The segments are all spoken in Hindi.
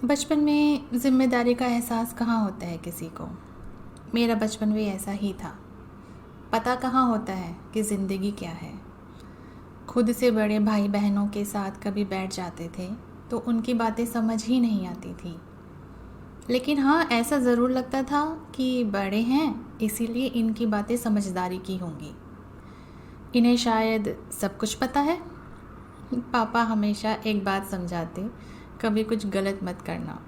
बचपन में ज़िम्मेदारी का एहसास कहाँ होता है किसी को। मेरा बचपन भी ऐसा ही था। पता कहाँ होता है कि ज़िंदगी क्या है। खुद से बड़े भाई बहनों के साथ कभी बैठ जाते थे तो उनकी बातें समझ ही नहीं आती थी। लेकिन हाँ, ऐसा ज़रूर लगता था कि बड़े हैं इसीलिए इनकी बातें समझदारी की होंगी, इन्हें शायद सब कुछ पता है। पापा हमेशा एक बात समझाते, कभी कुछ गलत मत करना,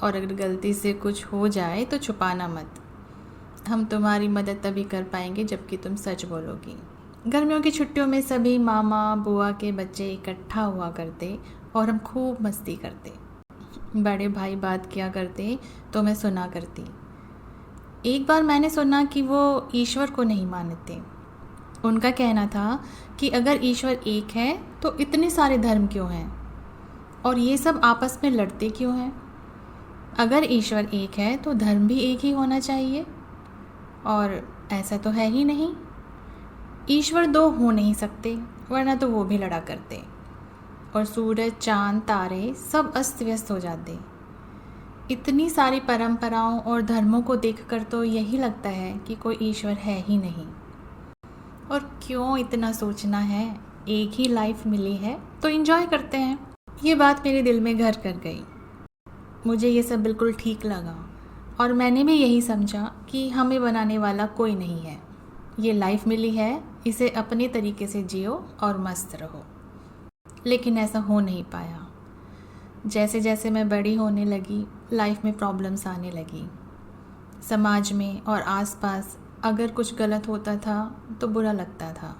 और अगर गलती से कुछ हो जाए तो छुपाना मत। हम तुम्हारी मदद तभी कर पाएंगे जबकि तुम सच बोलोगी। गर्मियों की छुट्टियों में सभी मामा बुआ के बच्चे इकट्ठा हुआ करते और हम खूब मस्ती करते। बड़े भाई बात किया करते तो मैं सुना करती। एक बार मैंने सुना कि वो ईश्वर को नहीं मानते। उनका कहना था कि अगर ईश्वर एक है तो इतने सारे धर्म क्यों हैं और ये सब आपस में लड़ते क्यों हैं। अगर ईश्वर एक है तो धर्म भी एक ही होना चाहिए, और ऐसा तो है ही नहीं। ईश्वर दो हो नहीं सकते, वरना तो वो भी लड़ा करते और सूरज चांद तारे सब अस्त व्यस्त हो जाते। इतनी सारी परंपराओं और धर्मों को देखकर तो यही लगता है कि कोई ईश्वर है ही नहीं। और क्यों इतना सोचना है, एक ही लाइफ मिली है तो एंजॉय करते हैं। ये बात मेरे दिल में घर कर गई। मुझे ये सब बिल्कुल ठीक लगा और मैंने भी यही समझा कि हमें बनाने वाला कोई नहीं है। ये लाइफ मिली है, इसे अपने तरीके से जियो और मस्त रहो। लेकिन ऐसा हो नहीं पाया। जैसे जैसे मैं बड़ी होने लगी, लाइफ में प्रॉब्लम्स आने लगी। समाज में और आसपास अगर कुछ गलत होता था तो बुरा लगता था।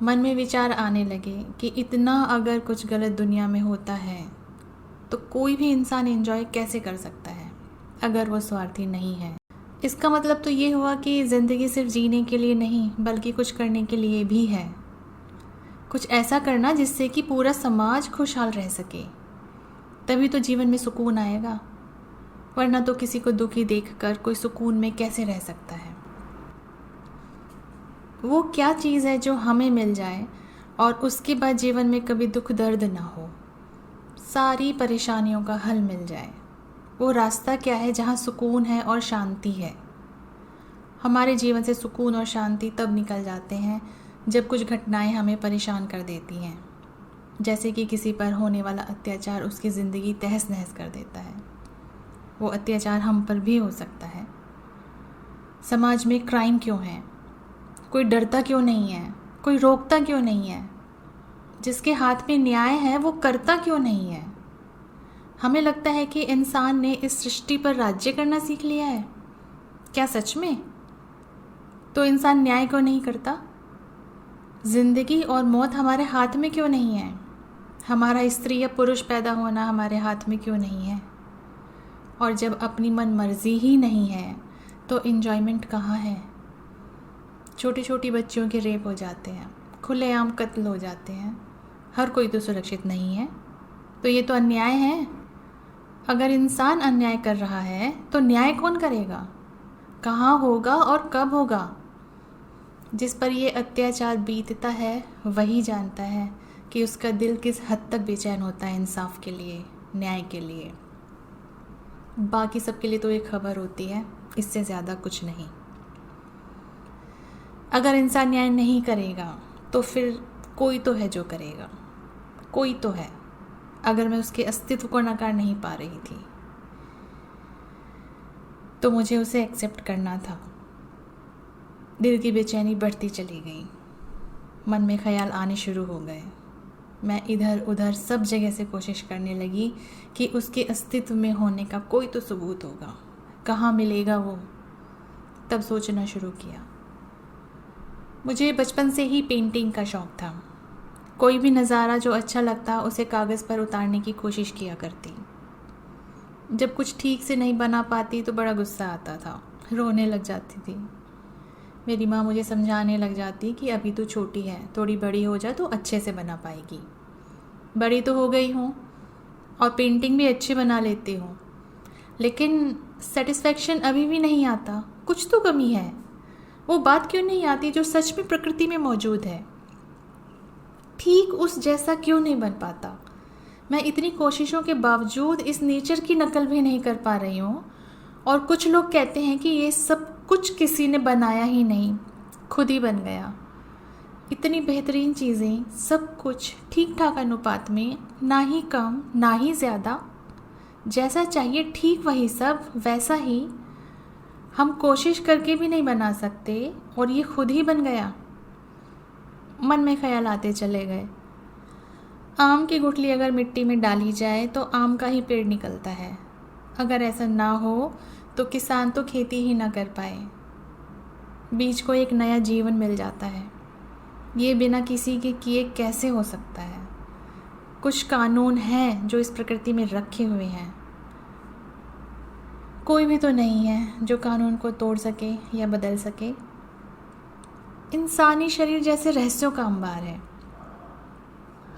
मन में विचार आने लगे कि इतना अगर कुछ गलत दुनिया में होता है तो कोई भी इंसान एंजॉय कैसे कर सकता है अगर वो स्वार्थी नहीं है। इसका मतलब तो ये हुआ कि ज़िंदगी सिर्फ जीने के लिए नहीं बल्कि कुछ करने के लिए भी है। कुछ ऐसा करना जिससे कि पूरा समाज खुशहाल रह सके, तभी तो जीवन में सुकून आएगा। वरना तो किसी को दुखी देखकर कोई सुकून में कैसे रह सकता है। वो क्या चीज़ है जो हमें मिल जाए और उसके बाद जीवन में कभी दुख दर्द ना हो, सारी परेशानियों का हल मिल जाए। वो रास्ता क्या है जहाँ सुकून है और शांति है। हमारे जीवन से सुकून और शांति तब निकल जाते हैं जब कुछ घटनाएं हमें परेशान कर देती हैं, जैसे कि किसी पर होने वाला अत्याचार उसकी ज़िंदगी तहस नहस कर देता है। वो अत्याचार हम पर भी हो सकता है। समाज में क्राइम क्यों है, कोई डरता क्यों नहीं है, कोई रोकता क्यों नहीं है। जिसके हाथ में न्याय है वो करता क्यों नहीं है। हमें लगता है कि इंसान ने इस सृष्टि पर राज्य करना सीख लिया है। क्या सच में? तो इंसान न्याय क्यों नहीं करता? जिंदगी और मौत हमारे हाथ में क्यों नहीं है? हमारा स्त्री या पुरुष पैदा होना हमारे हाथ में क्यों नहीं है? और जब अपनी मन मर्जी ही नहीं है तो एंजॉयमेंट कहाँ है? छोटी छोटी बच्चियों के रेप हो जाते हैं, खुलेआम कत्ल हो जाते हैं, हर कोई तो सुरक्षित नहीं है। तो ये तो अन्याय है। अगर इंसान अन्याय कर रहा है तो न्याय कौन करेगा, कहाँ होगा और कब होगा? जिस पर ये अत्याचार बीतता है वही जानता है कि उसका दिल किस हद तक बेचैन होता है इंसाफ के लिए, न्याय के लिए। बाकी सबके लिए तो एक खबर होती है, इससे ज़्यादा कुछ नहीं। अगर इंसान न्याय नहीं करेगा तो फिर कोई तो है जो करेगा, कोई तो है। अगर मैं उसके अस्तित्व को नकार नहीं पा रही थी तो मुझे उसे एक्सेप्ट करना था। दिल की बेचैनी बढ़ती चली गई, मन में ख्याल आने शुरू हो गए। मैं इधर उधर सब जगह से कोशिश करने लगी कि उसके अस्तित्व में होने का कोई तो सबूत होगा, कहाँ मिलेगा वो। तब सोचना शुरू किया। मुझे बचपन से ही पेंटिंग का शौक़ था। कोई भी नज़ारा जो अच्छा लगता उसे कागज़ पर उतारने की कोशिश किया करती। जब कुछ ठीक से नहीं बना पाती तो बड़ा गुस्सा आता था, रोने लग जाती थी। मेरी माँ मुझे समझाने लग जाती कि अभी तो छोटी है, थोड़ी बड़ी हो जा तो अच्छे से बना पाएगी। बड़ी तो हो गई हूँ और पेंटिंग भी अच्छी बना लेती हूँ, लेकिन सेटिस्फेक्शन अभी भी नहीं आता। कुछ तो कमी है। वो बात क्यों नहीं आती जो सच में प्रकृति में मौजूद है? ठीक उस जैसा क्यों नहीं बन पाता? मैं इतनी कोशिशों के बावजूद इस नेचर की नकल भी नहीं कर पा रही हूँ। और कुछ लोग कहते हैं कि ये सब कुछ किसी ने बनाया ही नहीं, खुद ही बन गया। इतनी बेहतरीन चीज़ें, सब कुछ ठीक ठाक अनुपात में, ना ही कम ना ही ज़्यादा, जैसा चाहिए ठीक वही सब वैसा ही हम कोशिश करके भी नहीं बना सकते, और ये खुद ही बन गया। मन में ख्याल आते चले गए। आम की गुठली अगर मिट्टी में डाली जाए तो आम का ही पेड़ निकलता है। अगर ऐसा ना हो तो किसान तो खेती ही ना कर पाए, बीज को एक नया जीवन मिल जाता है। ये बिना किसी के किए कैसे हो सकता है? कुछ कानून हैं जो इस प्रकृति में रखे हुए हैं। कोई भी तो नहीं है जो कानून को तोड़ सके या बदल सके। इंसानी शरीर जैसे रहस्यों का अंबार है।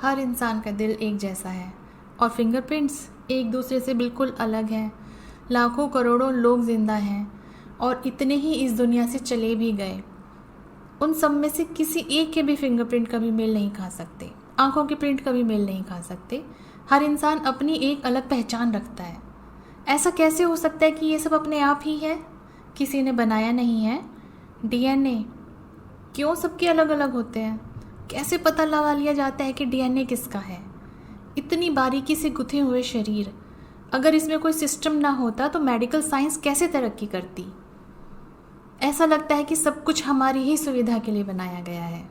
हर इंसान का दिल एक जैसा है और फिंगरप्रिंट्स एक दूसरे से बिल्कुल अलग हैं। लाखों करोड़ों लोग जिंदा हैं और इतने ही इस दुनिया से चले भी गए। उन सब में से किसी एक के भी फिंगरप्रिंट कभी मेल नहीं खा सकते, आंखों के प्रिंट कभी मेल नहीं खा सकते। हर इंसान अपनी एक अलग पहचान रखता है। ऐसा कैसे हो सकता है कि ये सब अपने आप ही है, किसी ने बनाया नहीं है? डीएनए क्यों सबके अलग अलग होते हैं? कैसे पता लगा लिया जाता है कि डीएनए किसका है? इतनी बारीकी से गुथे हुए शरीर, अगर इसमें कोई सिस्टम ना होता तो मेडिकल साइंस कैसे तरक्की करती? ऐसा लगता है कि सब कुछ हमारी ही सुविधा के लिए बनाया गया है।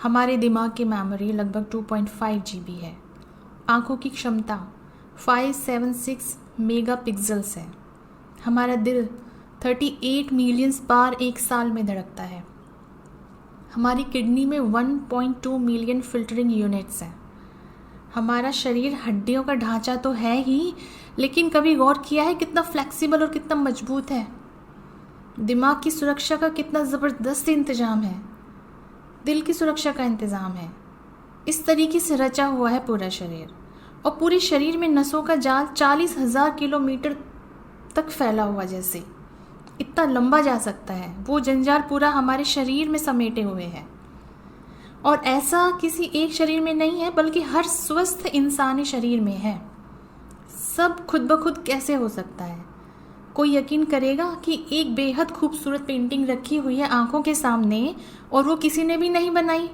हमारे दिमाग की मेमोरी लगभग 2.5 GB है। आंखों की क्षमता 576 मेगापिक्सल्स है। हमारा दिल 38 मिलियन बार एक साल में धड़कता है। हमारी किडनी में 1.2 मिलियन फिल्टरिंग यूनिट्स हैं। हमारा शरीर हड्डियों का ढांचा तो है ही, लेकिन कभी गौर किया है कितना फ्लेक्सिबल और कितना मजबूत है? दिमाग की सुरक्षा का कितना ज़बरदस्त इंतज़ाम है, दिल की सुरक्षा का इंतज़ाम है। इस तरीके से रचा हुआ है पूरा शरीर, और पूरे शरीर में नसों का जाल 40,000 किलोमीटर तक फैला हुआ, जैसे इतना लंबा जा सकता है वो जंजाल पूरा हमारे शरीर में समेटे हुए है। और ऐसा किसी एक शरीर में नहीं है, बल्कि हर स्वस्थ इंसानी शरीर में है। सब खुद ब खुद कैसे हो सकता है? कोई यकीन करेगा कि एक बेहद खूबसूरत पेंटिंग रखी हुई है आंखों के सामने और वो किसी ने भी नहीं बनाई,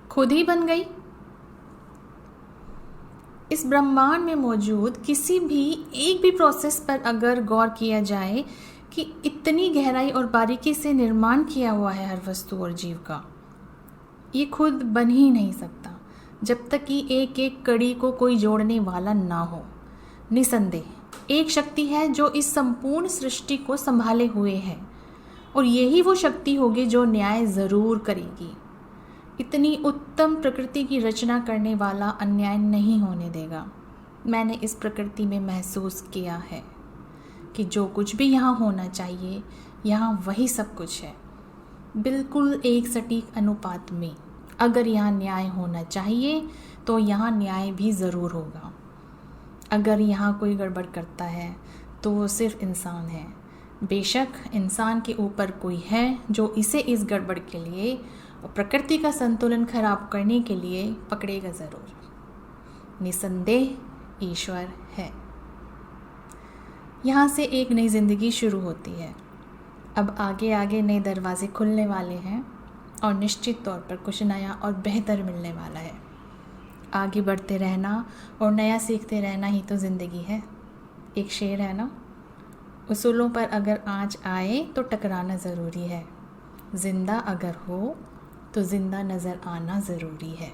खुद ही बन गई? इस ब्रह्मांड में मौजूद किसी भी एक भी प्रोसेस पर अगर गौर किया जाए कि इतनी गहराई और बारीकी से निर्माण किया हुआ है हर वस्तु और जीव का, ये खुद बन ही नहीं सकता जब तक कि एक एक कड़ी को कोई जोड़ने वाला ना हो। निसंदेह एक शक्ति है जो इस संपूर्ण सृष्टि को संभाले हुए है, और यही वो शक्ति होगी जो न्याय ज़रूर करेगी। इतनी उत्तम प्रकृति की रचना करने वाला अन्याय नहीं होने देगा। मैंने इस प्रकृति में महसूस किया है कि जो कुछ भी यहाँ होना चाहिए, यहाँ वही सब कुछ है, बिल्कुल एक सटीक अनुपात में। अगर यहाँ न्याय होना चाहिए तो यहाँ न्याय भी ज़रूर होगा। अगर यहाँ कोई गड़बड़ करता है तो वो सिर्फ इंसान है। बेशक इंसान के ऊपर कोई है जो इसे इस गड़बड़ के लिए और प्रकृति का संतुलन खराब करने के लिए पकड़ेगा ज़रूर। निसंदेह ईश्वर है। यहाँ से एक नई ज़िंदगी शुरू होती है। अब आगे आगे नए दरवाजे खुलने वाले हैं और निश्चित तौर पर कुछ नया और बेहतर मिलने वाला है। आगे बढ़ते रहना और नया सीखते रहना ही तो ज़िंदगी है। एक शेर है ना, उसूलों पर अगर आँच आए तो टकराना ज़रूरी है, ज़िंदा अगर हो तो ज़िंदा नज़र आना ज़रूरी है।